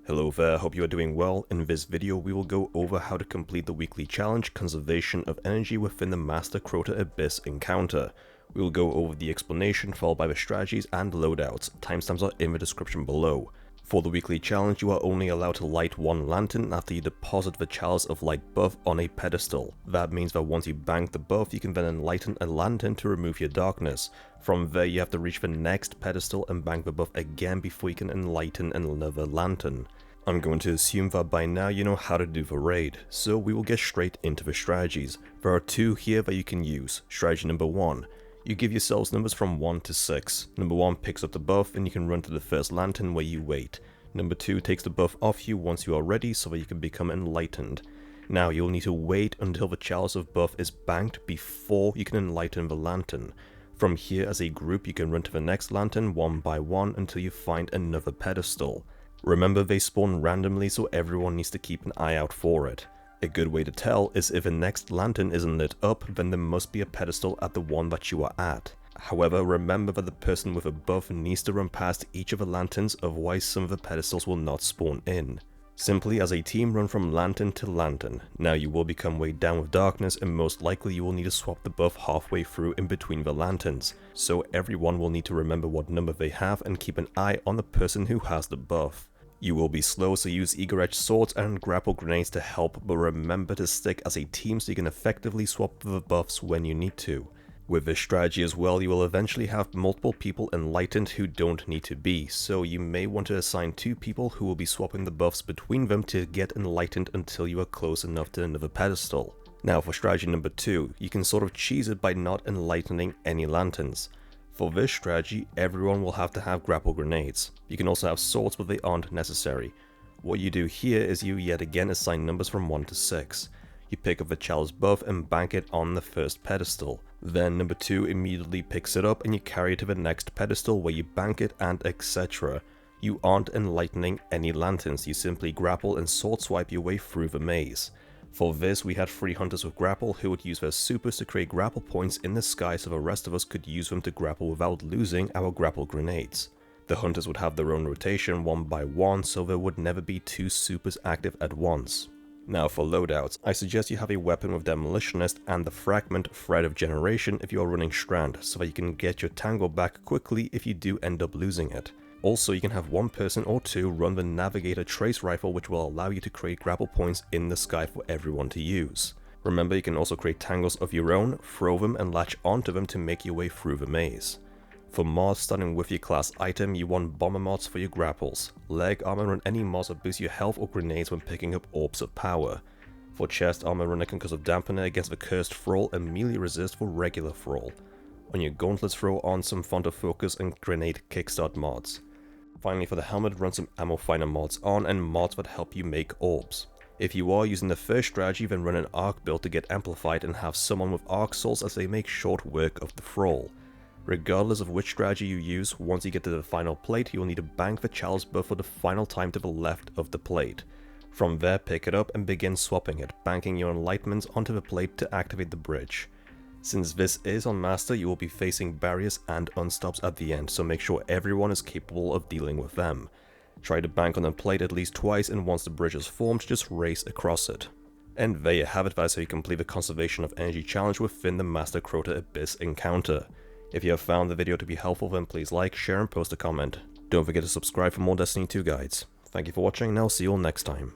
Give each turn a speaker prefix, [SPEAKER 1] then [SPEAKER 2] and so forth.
[SPEAKER 1] Hello there, hope you are doing well. In this video we will go over how to complete the weekly challenge Conservation of Energy within the Master Crota Abyss encounter. We will go over the explanation followed by the strategies and loadouts. Timestamps are in the description below. For the weekly challenge you are only allowed to light one lantern after you deposit the Chalice of Light buff on a pedestal. That means that once you bank the buff you can then enlighten a lantern to remove your darkness. From there you have to reach the next pedestal and bank the buff again before you can enlighten another lantern. I'm going to assume that by now you know how to do the raid, so we will get straight into the strategies. There are two here that you can use. Strategy number 1. You give yourselves numbers from 1 to 6. Number 1 picks up the buff and you can run to the first lantern where you wait. Number 2 takes the buff off you once you are ready so that you can become enlightened. Now you'll need to wait until the Chalice of Buff is banked before you can enlighten the lantern. From here as a group you can run to the next lantern one by one until you find another pedestal. Remember they spawn randomly so everyone needs to keep an eye out for it. A good way to tell is if the next lantern isn't lit up, then there must be a pedestal at the one that you are at. However, remember that the person with a buff needs to run past each of the lanterns, otherwise some of the pedestals will not spawn in. Simply as a team run from lantern to lantern. Now you will become weighed down with darkness and most likely you will need to swap the buff halfway through in between the lanterns. So everyone will need to remember what number they have and keep an eye on the person who has the buff. You will be slow, so use eager-edged swords and grapple grenades to help, but remember to stick as a team so you can effectively swap the buffs when you need to. With this strategy as well, you will eventually have multiple people enlightened who don't need to be, so you may want to assign 2 people who will be swapping the buffs between them to get enlightened until you are close enough to another pedestal. Now for strategy number 2, you can sort of cheese it by not enlightening any lanterns. For this strategy, everyone will have to have grapple grenades. You can also have swords, but they aren't necessary. What you do here is you yet again assign numbers from 1 to 6. You pick up the Chalice buff and bank it on the first pedestal. Then number 2 immediately picks it up and you carry it to the next pedestal where you bank it and etc. You aren't enlightening any lanterns, you simply grapple and sword swipe your way through the maze. For this we had 3 hunters with grapple who would use their supers to create grapple points in the sky so the rest of us could use them to grapple without losing our grapple grenades. The hunters would have their own rotation one by one so there would never be 2 supers active at once. Now for loadouts, I suggest you have a weapon with Demolitionist and the fragment Thread of Generation if you are running Strand so that you can get your tango back quickly if you do end up losing it. Also, you can have 1 person or 2 run the Navigator Trace Rifle which will allow you to create grapple points in the sky for everyone to use. Remember you can also create tangles of your own, throw them and latch onto them to make your way through the maze. For mods starting with your class item, you want bomber mods for your grapples, leg armor run any mods that boost your health or grenades when picking up orbs of power. For chest armor run a concussive dampener against the cursed thrall and melee resist for regular thrall. On your gauntlets throw on some font of focus and grenade kickstart mods. Finally for the helmet run some ammo finder mods on and mods that help you make orbs. If you are using the first strategy then run an arc build to get amplified and have someone with arc souls as they make short work of the thrall. Regardless of which strategy you use, once you get to the final plate you will need to bank the Chalice buff for the final time to the left of the plate. From there pick it up and begin swapping it, banking your enlightenments onto the plate to activate the bridge. Since this is on Master, you will be facing barriers and unstops at the end, so make sure everyone is capable of dealing with them. Try to bank on the plate at least twice and once the bridge is formed, just race across it. And there you have it, that's how you complete the Conservation of Energy challenge within the Master Crota Abyss encounter. If you have found the video to be helpful then please like, share and post a comment. Don't forget to subscribe for more Destiny 2 guides. Thank you for watching and I'll see you all next time.